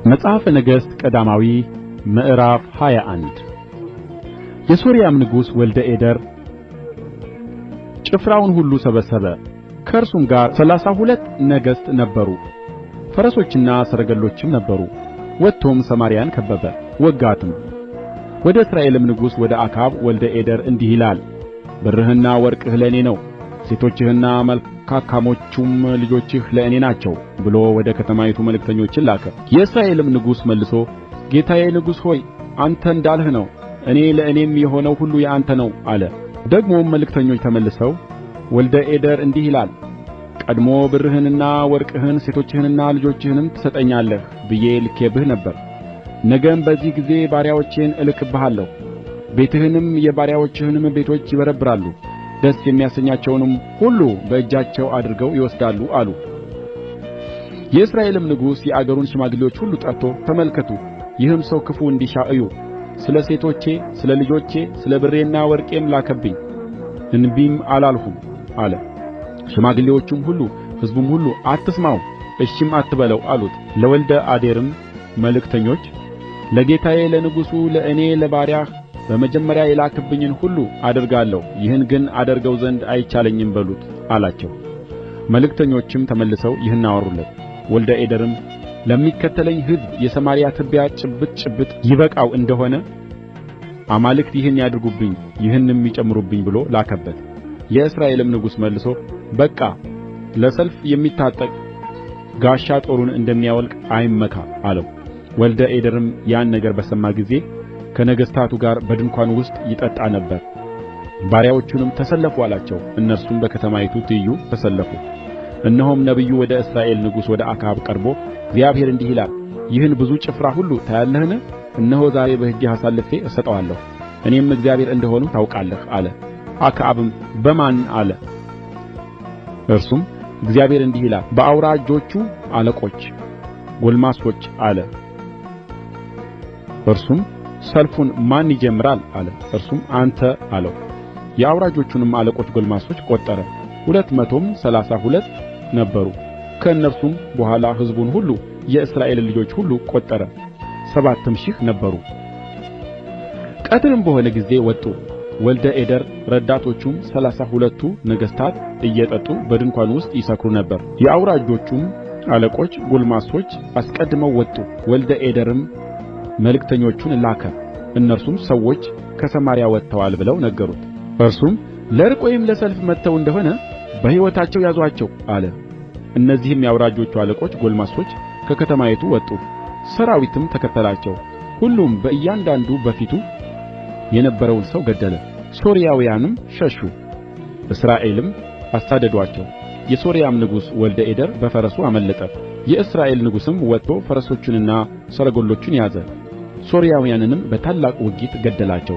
መጽሐፈ ነገሥት ቀዳማዊ ምዕራፍ 21 የሶርያም ንጉሥ ወልደ አዴር ጭፍራውን ሁሉ ሰበሰበ። ከእርሱም ጋር 32 ነገሥት ነበሩ፣ ፈረሶችና ሰረገሎችም ነበሩ። ወጥቶም ሰማርያን ከበበ፣ ወጋትም። ወደ እስራኤልም ንጉሥ ወደ አክዓብ ወልደ አዴር እንዲህ ይላል፣ ብርህና ወርቅህ ለእኔ ነው፣ ሴቶችህና መልካካሞቹም ልጆችህ ለእኔ ናቸው ብሎ ወደ ከተማይቱ መልእክተኞችን ላከ። የእስራኤልም ንጉሥ መልሶ ጌታዬ ንጉሥ ሆይ አንተ እንዳልህ ነው፣ ለእኔም የሆነው ሁሉ የአንተ ነው አለ። ደግሞም መልእክተኞች ተመልሰው ወልደ አዴር እንዲህ ይላል፣ ቀድሞ ብርህንና ወርቅህን ሴቶችህንና ልጆችህንም ትሰጠኛለህ ብዬ ልኬብህ ነበር። ነገም በዚህ ጊዜ ባሪያዎቼን እልክብሃለሁ፣ ቤትህንም የባሪያዎችህንም ቤቶች ይበረብራሉ፣ ደስ የሚያሰኛቸውንም ሁሉ በእጃቸው አድርገው ይወስዳሉ አሉ። የእስራኤልም ንጉሥ የአገሩን ሽማግሌዎች ሁሉ ጠርቶ ተመልከቱ፣ ይህም ሰው ክፉ እንዲሻ እዩ። ስለ ሴቶቼ፣ ስለ ልጆቼ፣ ስለ ብሬና ወርቄም ላከብኝ፣ እንቢም አላልሁም አለ። ሽማግሌዎቹም ሁሉ ሕዝቡም ሁሉ አትስማው፣ እሺም አትበለው አሉት። ለወልደ አዴርም መልእክተኞች ለጌታዬ ለንጉሡ ለእኔ ለባሪያህ በመጀመሪያ የላክብኝን ሁሉ አደርጋለሁ፣ ይህን ግን አደርገው ዘንድ አይቻለኝም በሉት አላቸው። መልእክተኞችም ተመልሰው ይህን አወሩለት። ወልደ አዴርም ለሚከተለኝ ሕዝብ የሰማርያ ትቢያ ጭብጥ ይበቃው እንደሆነ አማልክት ይህን ያድርጉብኝ ይህንም ይጨምሩብኝ ብሎ ላከበት። የእስራኤልም ንጉሥ መልሶ በቃ ለሰልፍ የሚታጠቅ ጋሻ ጦሩን እንደሚያወልቅ አይመካ አለው። ወልደ አዴርም ያን ነገር በሰማ ጊዜ ከነገሥታቱ ጋር በድንኳኑ ውስጥ ይጠጣ ነበር። ባሪያዎቹንም ተሰለፉ አላቸው። እነርሱም በከተማይቱ ትይዩ ተሰለፉ። እነሆም ነቢዩ ወደ እስራኤል ንጉሥ ወደ አክዓብ ቀርቦ እግዚአብሔር እንዲህ ይላል፣ ይህን ብዙ ጭፍራ ሁሉ ታያለህን? እነሆ ዛሬ በእጅህ አሳልፌ እሰጠዋለሁ፣ እኔም እግዚአብሔር እንደሆንሁ ታውቃለህ አለ። አክዓብም በማን አለ። እርሱም እግዚአብሔር እንዲህ ይላል፣ በአውራጆቹ አለቆች ጕልማሶች አለ። እርሱም ሰልፉን ማን ይጀምራል አለ። እርሱም አንተ አለው። የአውራጆቹንም አለቆች ጕልማሶች ቈጠረ፣ 232 ነበሩ። ከእነርሱም በኋላ ሕዝቡን ሁሉ የእስራኤል ልጆች ሁሉ ቈጠረ፣ 7,000 ነበሩ። ቀትርም በሆነ ጊዜ ወጡ። ወልደ አዴር ረዳቶቹም 32ቱ ነገሥታት እየጠጡ በድንኳኑ ውስጥ ይሰክሩ ነበር። የአውራጆቹም አለቆች ጕልማሶች አስቀድመው ወጡ። ወልደ አዴርም መልእክተኞቹን ላከ። እነርሱም ሰዎች ከሰማርያ ወጥተዋል ብለው ነገሩት። እርሱም ለዕርቅ ወይም ለሰልፍ መጥተው እንደሆነ በሕይወታቸው ያዙአቸው አለ። እነዚህም የአውራጆቹ አለቆች ጕልማሶች ከከተማይቱ ወጡ፣ ሠራዊትም ተከተላቸው። ሁሉም በእያንዳንዱ በፊቱ የነበረውን ሰው ገደለ። ሶርያውያንም ሸሹ፣ እስራኤልም አሳደዱአቸው። የሶርያም ንጉሥ ወልደ አዴር በፈረሱ አመለጠ። የእስራኤል ንጉሥም ወጥቶ ፈረሶቹንና ሰረገሎቹን ያዘ፣ ሶርያውያንንም በታላቅ ውጊት ገደላቸው።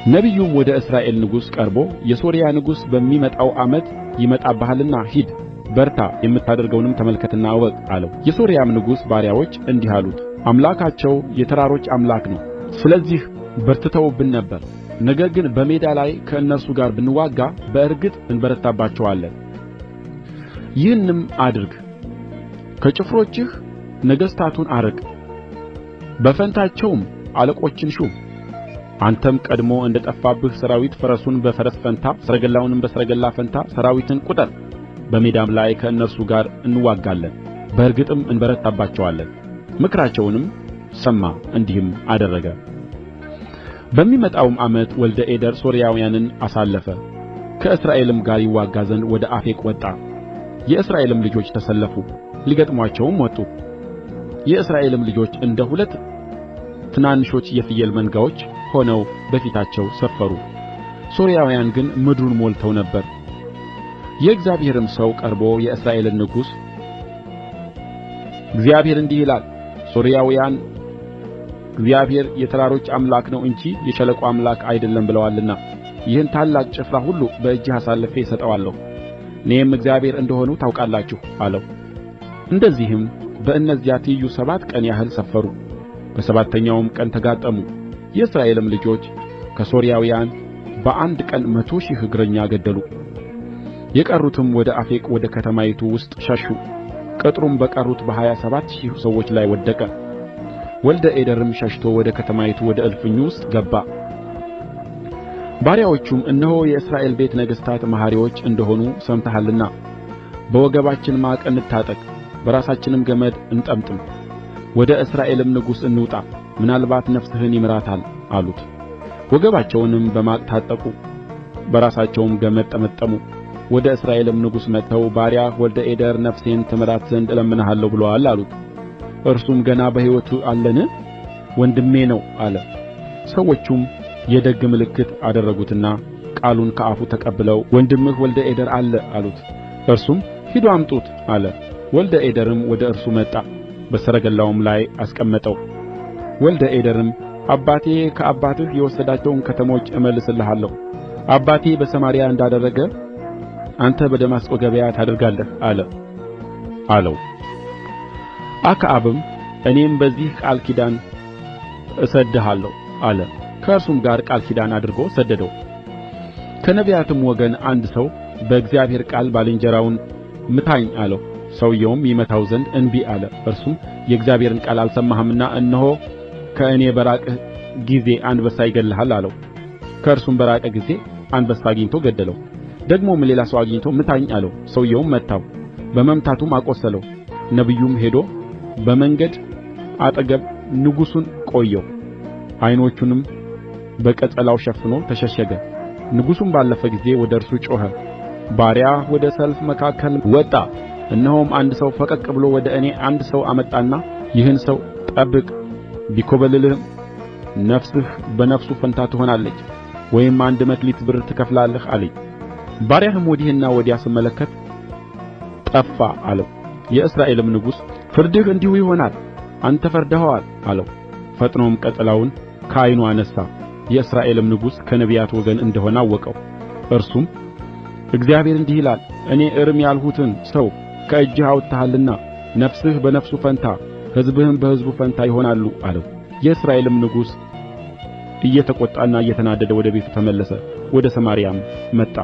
ነቢዩም ወደ እስራኤል ንጉሥ ቀርቦ የሶርያ ንጉሥ በሚመጣው ዓመት ይመጣብሃልና ሂድ፣ በርታ፣ የምታደርገውንም ተመልከትና እወቅ አለው። የሶርያም ንጉሥ ባሪያዎች እንዲህ አሉት፣ አምላካቸው የተራሮች አምላክ ነው። ስለዚህ በርትተውብን ነበር። ነገር ግን በሜዳ ላይ ከእነርሱ ጋር ብንዋጋ በእርግጥ እንበረታባቸዋለን። ይህንም አድርግ፣ ከጭፍሮችህ ነገሥታቱን አርቅ፣ በፈንታቸውም አለቆችን ሹም። አንተም ቀድሞ እንደ ጠፋብህ ሠራዊት ፈረሱን በፈረስ ፈንታ ሰረገላውንም በሰረገላ ፈንታ ሠራዊትን ቍጠር። በሜዳም ላይ ከእነርሱ ጋር እንዋጋለን፣ በእርግጥም እንበረታባቸዋለን። ምክራቸውንም ሰማ፣ እንዲህም አደረገ። በሚመጣውም ዓመት ወልደ አዴር ሶርያውያንን አሳለፈ፣ ከእስራኤልም ጋር ይዋጋ ዘንድ ወደ አፌቅ ወጣ። የእስራኤልም ልጆች ተሰለፉ፣ ሊገጥሙአቸውም ወጡ። የእስራኤልም ልጆች እንደ 2 ትናንሾች የፍየል መንጋዎች ሆነው በፊታቸው ሰፈሩ። ሶርያውያን ግን ምድሩን ሞልተው ነበር። የእግዚአብሔርም ሰው ቀርቦ የእስራኤልን ንጉሥ እግዚአብሔር እንዲህ ይላል፣ ሶርያውያን እግዚአብሔር የተራሮች አምላክ ነው እንጂ የሸለቆ አምላክ አይደለም ብለዋልና ይህን ታላቅ ጭፍራ ሁሉ በእጅህ አሳልፌ እሰጠዋለሁ፣ እኔም እግዚአብሔር እንደሆንሁ ታውቃላችሁ አለው። እንደዚህም በእነዚያ ትይዩ 7 ቀን ያህል ሰፈሩ። በሰባተኛውም ቀን ተጋጠሙ። የእስራኤልም ልጆች ከሶርያውያን በአንድ ቀን 100,000 እግረኛ ገደሉ። የቀሩትም ወደ አፌቅ ወደ ከተማይቱ ውስጥ ሸሹ። ቅጥሩም በቀሩት በ27000 ሰዎች ላይ ወደቀ። ወልደ አዴርም ሸሽቶ ወደ ከተማይቱ ወደ እልፍኙ ውስጥ ገባ። ባሪያዎቹም እነሆ የእስራኤል ቤት ነገሥታት መሐሪዎች እንደሆኑ ሰምተሃልና በወገባችን ማቅ እንታጠቅ፣ በራሳችንም ገመድ እንጠምጥም፣ ወደ እስራኤልም ንጉሥ እንውጣ፣ ምናልባት ነፍስህን ይምራታል አሉት። ወገባቸውንም በማቅ ታጠቁ፣ በራሳቸውም ገመድ ጠመጠሙ። ወደ እስራኤልም ንጉሥ መጥተው ባሪያህ ወልደ አዴር ነፍሴን ትምራት ዘንድ እለምንሃለሁ ብሎአል አሉት። እርሱም ገና በሕይወቱ አለን? ወንድሜ ነው አለ። ሰዎቹም የደግ ምልክት አደረጉትና ቃሉን ከአፉ ተቀብለው ወንድምህ ወልደ አዴር አለ አሉት። እርሱም ሂዱ አምጡት አለ። ወልደ አዴርም ወደ እርሱ መጣ፣ በሰረገላውም ላይ አስቀመጠው። ወልደ አዴርም አባቴ ከአባትህ የወሰዳቸውን ከተሞች እመልስልሃለሁ፣ አባቴ በሰማርያ እንዳደረገ አንተ በደማስቆ ገበያ ታደርጋለህ አለው። አክዓብም እኔም በዚህ ቃል ኪዳን እሰድድሃለሁ አለ። ከእርሱም ጋር ቃል ኪዳን አድርጎ ሰደደው። ከነቢያትም ወገን አንድ ሰው በእግዚአብሔር ቃል ባልንጀራውን ምታኝ አለው። ሰውየውም ይመታው ዘንድ እንቢ አለ። እርሱም የእግዚአብሔርን ቃል አልሰማህምና እነሆ ከእኔ በራቅህ ጊዜ አንበሳ ይገድልሃል አለው። ከእርሱም በራቀ ጊዜ አንበሳ አግኝቶ ገደለው። ደግሞም ሌላ ሰው አግኝቶ ምታኝ አለው። ሰውየውም መታው፣ በመምታቱም አቈሰለው። ነቢዩም ሄዶ በመንገድ አጠገብ ንጉሡን ቆየው፣ ዓይኖቹንም በቀጸላው ሸፍኖ ተሸሸገ። ንጉሡም ባለፈ ጊዜ ወደ እርሱ ጮኸ፣ ባሪያህ ወደ ሰልፍ መካከል ወጣ፣ እነሆም አንድ ሰው ፈቀቅ ብሎ ወደ እኔ አንድ ሰው አመጣና ይህን ሰው ጠብቅ፣ ቢኰበልልህም ነፍስህ በነፍሱ ፈንታ ትሆናለች፣ ወይም 1 መክሊት ብር ትከፍላለህ አለኝ። ባሪያህም ወዲህና ወዲያ ሲመለከት ጠፋ አለው። የእስራኤልም ንጉሥ ፍርድህ እንዲሁ ይሆናል፣ አንተ ፈርድኸዋል አለው። ፈጥኖም ቀጸላውን ከዓይኑ አነሣ። የእስራኤልም ንጉሥ ከነቢያት ወገን እንደሆነ አወቀው። እርሱም እግዚአብሔር እንዲህ ይላል፣ እኔ እርም ያልሁትን ሰው ከእጅህ አውጥተሃልና ነፍስህ በነፍሱ ፈንታ ሕዝብህም በሕዝቡ ፈንታ ይሆናሉ አለው። የእስራኤልም ንጉሥ እየተቈጣና እየተናደደ ወደ ቤቱ ተመለሰ፣ ወደ ሰማርያም መጣ።